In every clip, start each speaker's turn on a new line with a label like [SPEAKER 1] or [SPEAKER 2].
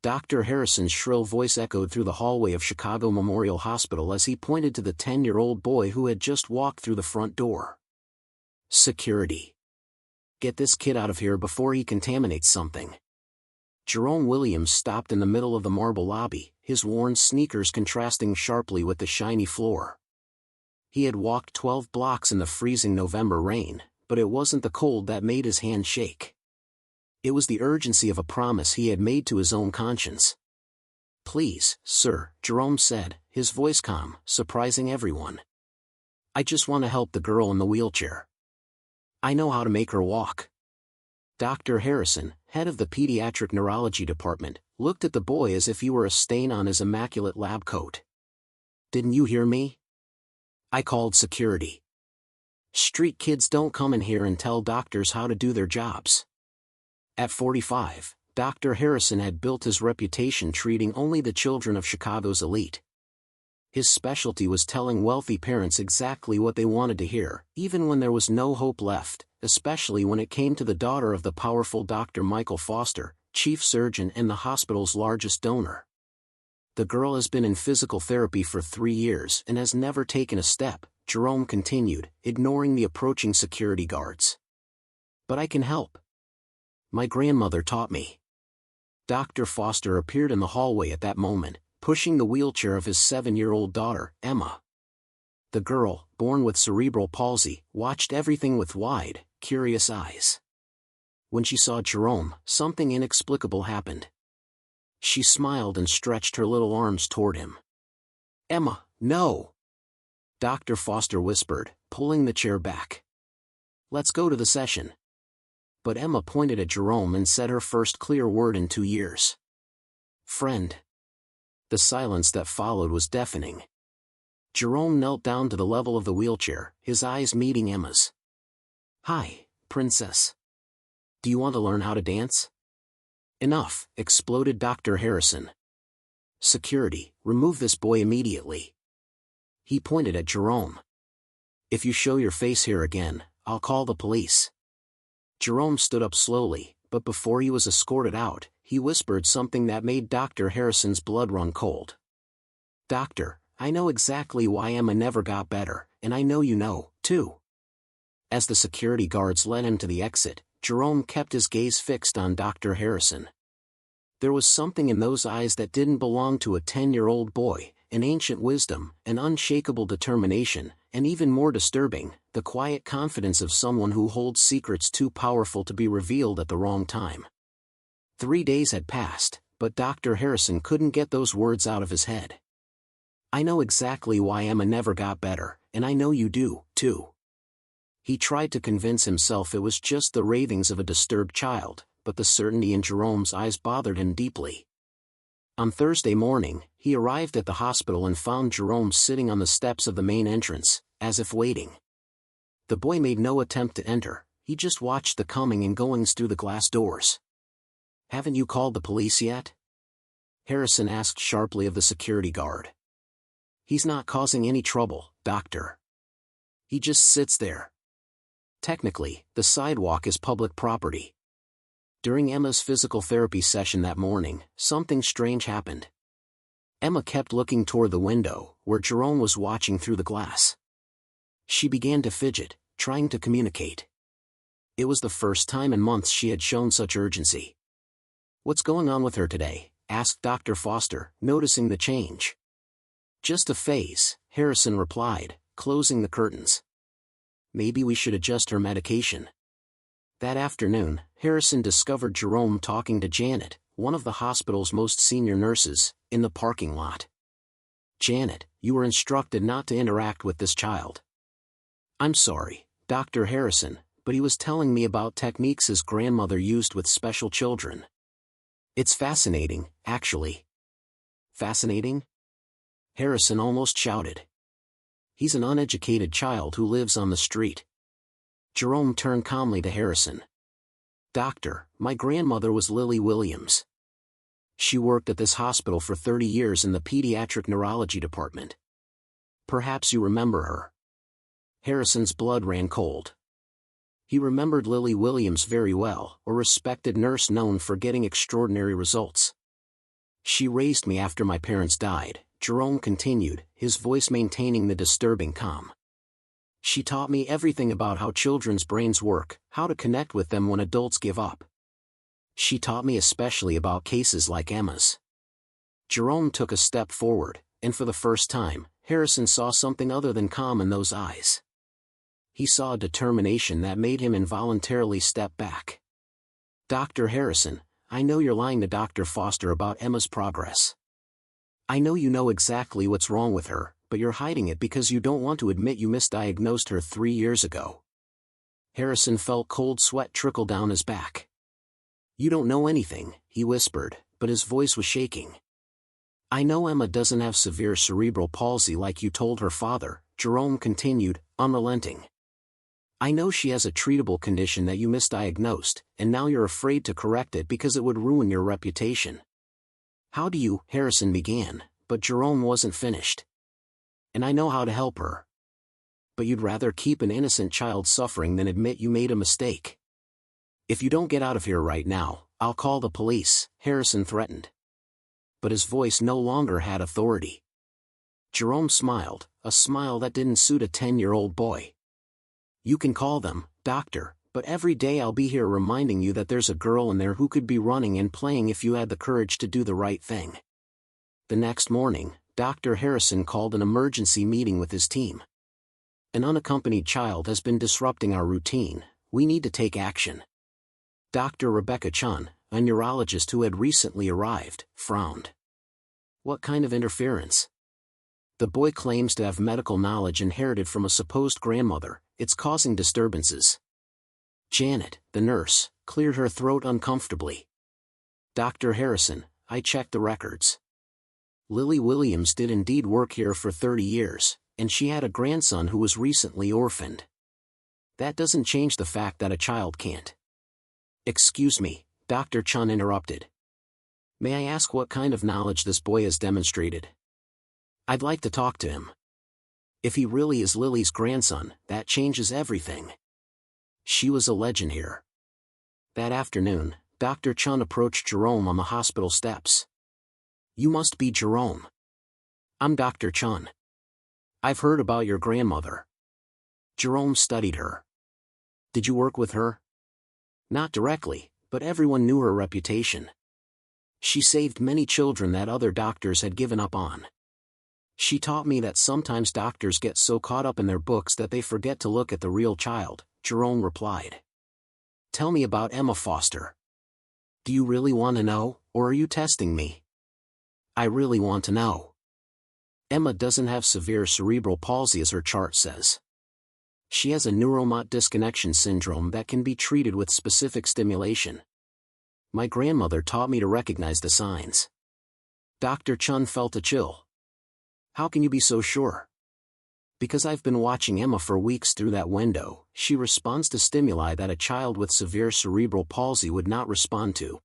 [SPEAKER 1] Dr. Harrison's shrill voice echoed through the hallway of Chicago Memorial Hospital as he pointed to the 10-year-old boy who had just walked through the front door. Security. Get this kid out of here before he contaminates something. Jerome Williams stopped in the middle of the marble lobby, his worn sneakers contrasting sharply with the shiny floor. He had walked 12 blocks in the freezing November rain, but it wasn't the cold that made his hand shake. It was the urgency of a promise he had made to his own conscience. "Please, sir," Jerome said, his voice calm, surprising everyone. "I just want to help the girl in the wheelchair. I know how to make her walk." Dr. Harrison, head of the pediatric neurology department, looked at the boy as if he were a stain on his immaculate lab coat. "Didn't you hear me? I called security. Street kids don't come in here and tell doctors how to do their jobs." At 45, Dr. Harrison had built his reputation treating only the children of Chicago's elite. His specialty was telling wealthy parents exactly what they wanted to hear, even when there was no hope left, especially when it came to the daughter of the powerful Dr. Michael Foster, chief surgeon and the hospital's largest donor. "The girl has been in physical therapy for 3 years and has never taken a step," Jerome continued, ignoring the approaching security guards. "But I can help. My grandmother taught me." Dr. Foster appeared in the hallway at that moment, pushing the wheelchair of his 7-year-old daughter, Emma. The girl, born with cerebral palsy, watched everything with wide, curious eyes. When she saw Jerome, something inexplicable happened. She smiled and stretched her little arms toward him. "Emma, no!" Dr. Foster whispered, pulling the chair back. "Let's go to the session." But Emma pointed at Jerome and said her first clear word in 2 years. "Friend." The silence that followed was deafening. Jerome knelt down to the level of the wheelchair, his eyes meeting Emma's. "Hi, princess. Do you want to learn how to dance?" "Enough," exploded Dr. Harrison. "Security, remove this boy immediately." He pointed at Jerome. "If you show your face here again, I'll call the police." Jerome stood up slowly, but before he was escorted out, he whispered something that made Dr. Harrison's blood run cold. "Doctor, I know exactly why Emma never got better, and I know you know, too." As the security guards led him to the exit, Jerome kept his gaze fixed on Dr. Harrison. There was something in those eyes that didn't belong to a 10-year-old boy, an ancient wisdom, an unshakable determination, and even more disturbing, the quiet confidence of someone who holds secrets too powerful to be revealed at the wrong time. 3 days had passed, but Dr. Harrison couldn't get those words out of his head. "I know exactly why Emma never got better, and I know you do, too." He tried to convince himself it was just the ravings of a disturbed child, but the certainty in Jerome's eyes bothered him deeply. On Thursday morning, he arrived at the hospital and found Jerome sitting on the steps of the main entrance, as if waiting. The boy made no attempt to enter, he just watched the coming and goings through the glass doors. "Haven't you called the police yet?" Harrison asked sharply of the security guard. "He's not causing any trouble, doctor. He just sits there." Technically, the sidewalk is public property. During Emma's physical therapy session that morning, something strange happened. Emma kept looking toward the window, where Jerome was watching through the glass. She began to fidget, trying to communicate. It was the first time in months she had shown such urgency. "What's going on with her today?" asked Dr. Foster, noticing the change. "Just a phase," Harrison replied, closing the curtains. "Maybe we should adjust her medication." That afternoon, Harrison discovered Jerome talking to Janet, one of the hospital's most senior nurses, in the parking lot. "Janet, you were instructed not to interact with this child." "I'm sorry, Dr. Harrison, but he was telling me about techniques his grandmother used with special children. It's fascinating, actually." "Fascinating?" Harrison almost shouted. "He's an uneducated child who lives on the street." Jerome turned calmly to Harrison. "Doctor, my grandmother was Lily Williams. She worked at this hospital for 30 years in the pediatric neurology department. Perhaps you remember her." Harrison's blood ran cold. He remembered Lily Williams very well, a respected nurse known for getting extraordinary results. She raised me after my parents died, Jerome continued, his voice maintaining the disturbing calm. She taught me everything about how children's brains work, how to connect with them when adults give up. She taught me especially about cases like Emma's. Jerome took a step forward, and for the first time, Harrison saw something other than calm in those eyes. He saw a determination that made him involuntarily step back. Dr. Harrison, I know you're lying to Dr. Foster about Emma's progress. I know you know exactly what's wrong with her, but you're hiding it because you don't want to admit you misdiagnosed her 3 years ago. Harrison felt cold sweat trickle down his back. You don't know anything, he whispered, but his voice was shaking. I know Emma doesn't have severe cerebral palsy like you told her father, Jerome continued, unrelenting. I know she has a treatable condition that you misdiagnosed, and now you're afraid to correct it because it would ruin your reputation. How do you, Harrison began, but Jerome wasn't finished. And I know how to help her. But you'd rather keep an innocent child suffering than admit you made a mistake. If you don't get out of here right now, I'll call the police, Harrison threatened. But his voice no longer had authority. Jerome smiled, a smile that didn't suit a 10-year-old boy. You can call them, doctor, but every day I'll be here reminding you that there's a girl in there who could be running and playing if you had the courage to do the right thing. The next morning, Dr. Harrison called an emergency meeting with his team. An unaccompanied child has been disrupting our routine, we need to take action. Dr. Rebecca Chun, a neurologist who had recently arrived, frowned. What kind of interference? The boy claims to have medical knowledge inherited from a supposed grandmother, it's causing disturbances. Janet, the nurse, cleared her throat uncomfortably. Dr. Harrison, I checked the records. Lily Williams did indeed work here for 30 years, and she had a grandson who was recently orphaned. That doesn't change the fact that a child can't. Excuse me, Dr. Chun interrupted. May I ask what kind of knowledge this boy has demonstrated? I'd like to talk to him. If he really is Lily's grandson, that changes everything. She was a legend here. That afternoon, Dr. Chun approached Jerome on the hospital steps. You must be Jerome. I'm Dr. Chun. I've heard about your grandmother. Jerome studied her. Did you work with her? Not directly, but everyone knew her reputation. She saved many children that other doctors had given up on. She taught me that sometimes doctors get so caught up in their books that they forget to look at the real child, Jerome replied. Tell me about Emma Foster. Do you really want to know, or are you testing me? I really want to know. Emma doesn't have severe cerebral palsy as her chart says. She has a neuromotor disconnection syndrome that can be treated with specific stimulation. My grandmother taught me to recognize the signs. Dr. Chun felt a chill. How can you be so sure? Because I've been watching Emma for weeks through that window, she responds to stimuli that a child with severe cerebral palsy would not respond to.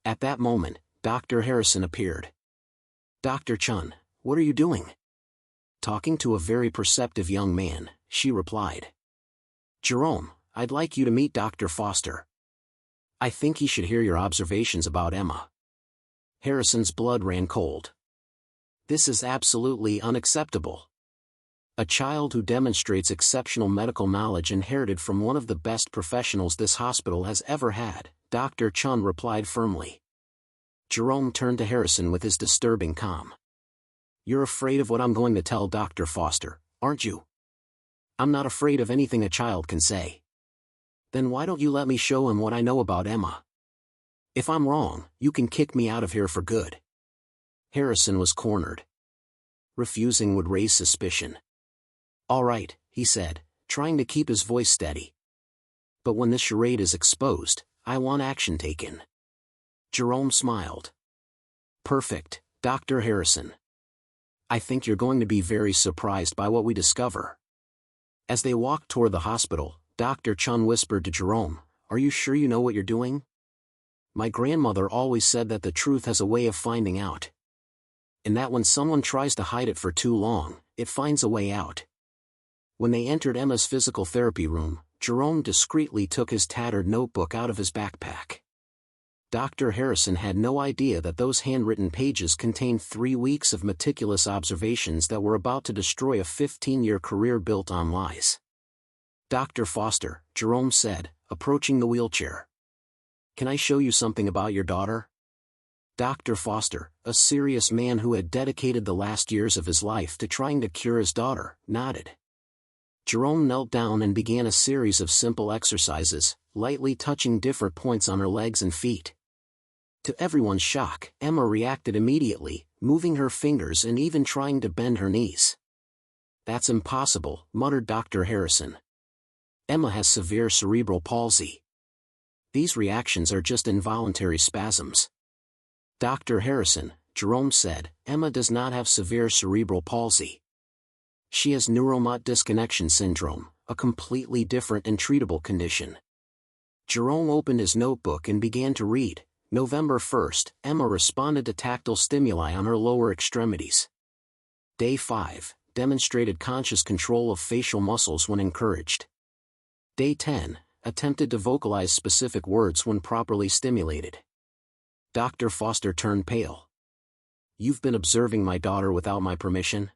[SPEAKER 1] At that moment, Dr. Harrison appeared. Dr. Chun, what are you doing? Talking to a very perceptive young man, she replied. Jerome, I'd like you to meet Dr. Foster. I think he should hear your observations about Emma. Harrison's blood ran cold. This is absolutely unacceptable. A child who demonstrates exceptional medical knowledge inherited from one of the best professionals this hospital has ever had, Dr. Chun replied firmly. Jerome turned to Harrison with his disturbing calm. You're afraid of what I'm going to tell Dr. Foster, aren't you? I'm not afraid of anything a child can say. Then why don't you let me show him what I know about Emma? If I'm wrong, you can kick me out of here for good. Harrison was cornered. Refusing would raise suspicion. All right, he said, trying to keep his voice steady. But when this charade is exposed, I want action taken. Jerome smiled. Perfect, Dr. Harrison. I think you're going to be very surprised by what we discover. As they walked toward the hospital, Dr. Chun whispered to Jerome, Are you sure you know what you're doing? My grandmother always said that the truth has a way of finding out. And that when someone tries to hide it for too long, it finds a way out. When they entered Emma's physical therapy room, Jerome discreetly took his tattered notebook out of his backpack. Dr. Harrison had no idea that those handwritten pages contained 3 weeks of meticulous observations that were about to destroy a 15-year career built on lies. "Dr. Foster," Jerome said, approaching the wheelchair. "Can I show you something about your daughter?" Dr. Foster, a serious man who had dedicated the last years of his life to trying to cure his daughter, nodded. Jerome knelt down and began a series of simple exercises, lightly touching different points on her legs and feet. To everyone's shock, Emma reacted immediately, moving her fingers and even trying to bend her knees. "That's impossible," muttered Dr. Harrison. "Emma has severe cerebral palsy. These reactions are just involuntary spasms." "Dr. Harrison," Jerome said, "Emma does not have severe cerebral palsy. She has neuromotor disconnection syndrome, a completely different and treatable condition." Jerome opened his notebook and began to read. November 1st, Emma responded to tactile stimuli on her lower extremities. Day 5, demonstrated conscious control of facial muscles when encouraged. Day 10, attempted to vocalize specific words when properly stimulated. Dr. Foster turned pale. "You've been observing my daughter without my permission?"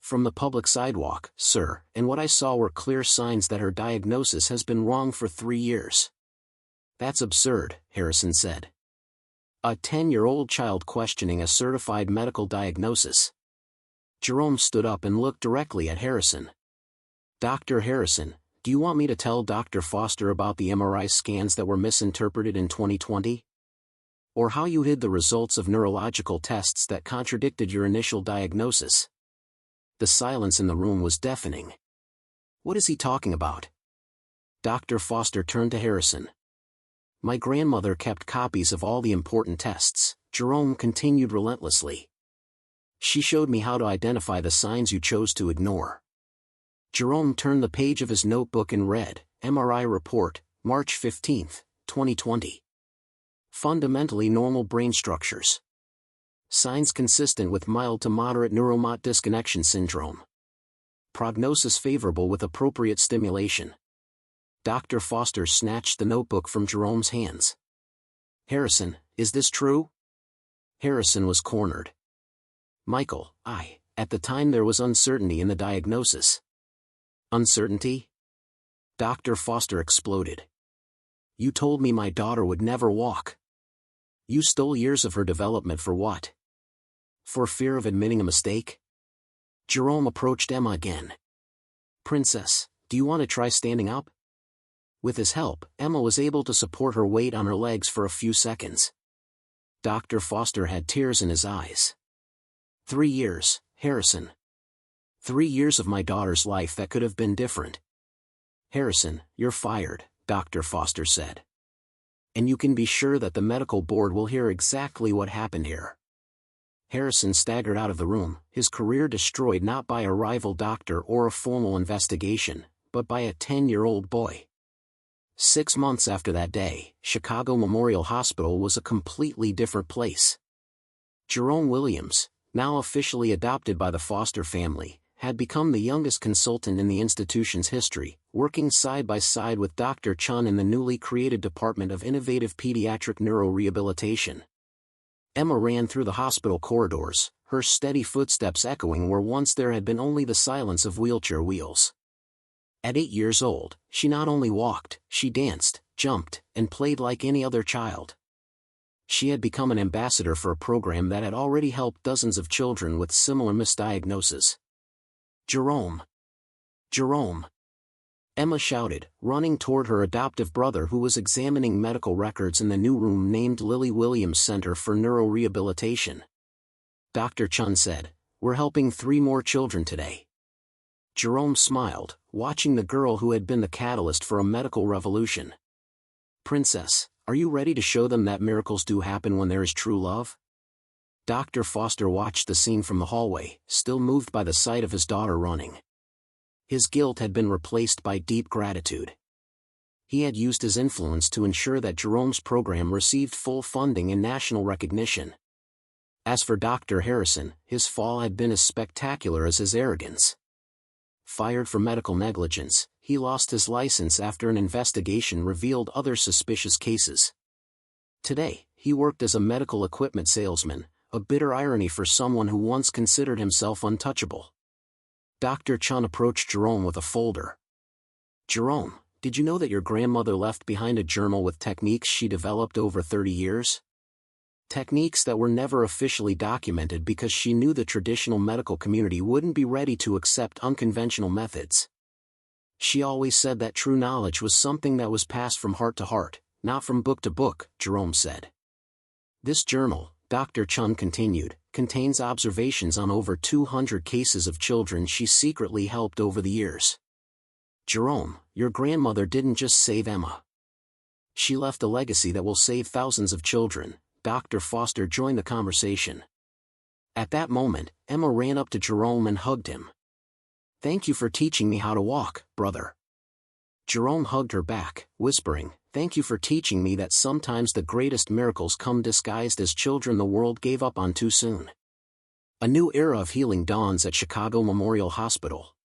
[SPEAKER 1] "From the public sidewalk, sir, and what I saw were clear signs that her diagnosis has been wrong for 3 years. "That's absurd," Harrison said. "A 10-year-old child questioning a certified medical diagnosis." Jerome stood up and looked directly at Harrison. "Dr. Harrison, do you want me to tell Dr. Foster about the MRI scans that were misinterpreted in 2020? Or how you hid the results of neurological tests that contradicted your initial diagnosis?" The silence in the room was deafening. "What is he talking about?" Dr. Foster turned to Harrison. "My grandmother kept copies of all the important tests," Jerome continued relentlessly. "She showed me how to identify the signs you chose to ignore." Jerome turned the page of his notebook and read, "MRI report, March 15, 2020. Fundamentally normal brain structures. Signs consistent with mild to moderate neuromotor disconnection syndrome. Prognosis favorable with appropriate stimulation." Dr. Foster snatched the notebook from Jerome's hands. "Harrison, is this true?" Harrison was cornered. "Michael, at the time there was uncertainty in the diagnosis." "Uncertainty?" Dr. Foster exploded. "You told me my daughter would never walk. You stole years of her development for what? For fear of admitting a mistake?" Jerome approached Emma again. "Princess, do you want to try standing up?" With his help, Emma was able to support her weight on her legs for a few seconds. Dr. Foster had tears in his eyes. 3 years, Harrison. 3 years of my daughter's life that could have been different." "Harrison, you're fired," Dr. Foster said. "And you can be sure that the medical board will hear exactly what happened here." Harrison staggered out of the room, his career destroyed not by a rival doctor or a formal investigation, but by a 10-year-old boy. 6 months after that day, Chicago Memorial Hospital was a completely different place. Jerome Williams, now officially adopted by the Foster family, had become the youngest consultant in the institution's history, working side by side with Dr. Chun in the newly created Department of Innovative Pediatric Neurorehabilitation. Emma ran through the hospital corridors, her steady footsteps echoing where once there had been only the silence of wheelchair wheels. At 8 years old, she not only walked, she danced, jumped, and played like any other child. She had become an ambassador for a program that had already helped dozens of children with similar misdiagnoses. "Jerome! Jerome!" Emma shouted, running toward her adoptive brother who was examining medical records in the new room named Lily Williams Center for Neurorehabilitation. Dr. Chun said, "We're helping 3 more children today." Jerome smiled, watching the girl who had been the catalyst for a medical revolution. "Princess, are you ready to show them that miracles do happen when there is true love?" Dr. Foster watched the scene from the hallway, still moved by the sight of his daughter running. His guilt had been replaced by deep gratitude. He had used his influence to ensure that Jerome's program received full funding and national recognition. As for Dr. Harrison, his fall had been as spectacular as his arrogance. Fired for medical negligence, he lost his license after an investigation revealed other suspicious cases. Today, he worked as a medical equipment salesman, a bitter irony for someone who once considered himself untouchable. Dr. Chun approached Jerome with a folder. "Jerome, did you know that your grandmother left behind a journal with techniques she developed over 30 years? Techniques that were never officially documented because she knew the traditional medical community wouldn't be ready to accept unconventional methods. She always said that true knowledge was something that was passed from heart to heart, not from book to book," Jerome said. "This journal," Dr. Chun continued, "contains observations on over 200 cases of children she secretly helped over the years. Jerome, your grandmother didn't just save Emma. She left a legacy that will save thousands of children." Dr. Foster joined the conversation. At that moment, Emma ran up to Jerome and hugged him. "Thank you for teaching me how to walk, brother." Jerome hugged her back, whispering, "Thank you for teaching me that sometimes the greatest miracles come disguised as children the world gave up on too soon." A new era of healing dawns at Chicago Memorial Hospital.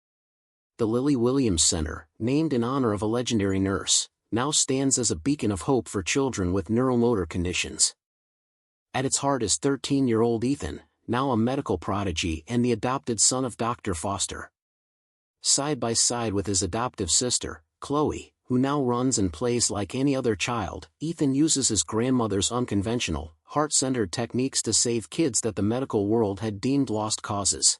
[SPEAKER 1] The Lily Williams Center, named in honor of a legendary nurse, now stands as a beacon of hope for children with neuromotor conditions. At its heart is 13-year-old Ethan, now a medical prodigy and the adopted son of Dr. Foster. Side by side with his adoptive sister, Chloe, who now runs and plays like any other child, Ethan uses his grandmother's unconventional, heart-centered techniques to save kids that the medical world had deemed lost causes.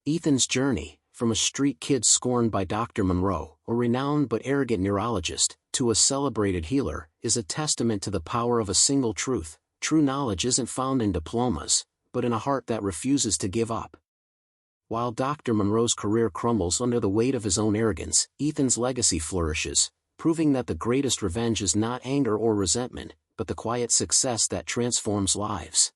[SPEAKER 1] Ethan's journey, from a street kid scorned by Dr. Monroe, a renowned but arrogant neurologist, to a celebrated healer, is a testament to the power of a single truth: true knowledge isn't found in diplomas, but in a heart that refuses to give up. While Dr. Monroe's career crumbles under the weight of his own arrogance, Ethan's legacy flourishes, proving that the greatest revenge is not anger or resentment, but the quiet success that transforms lives.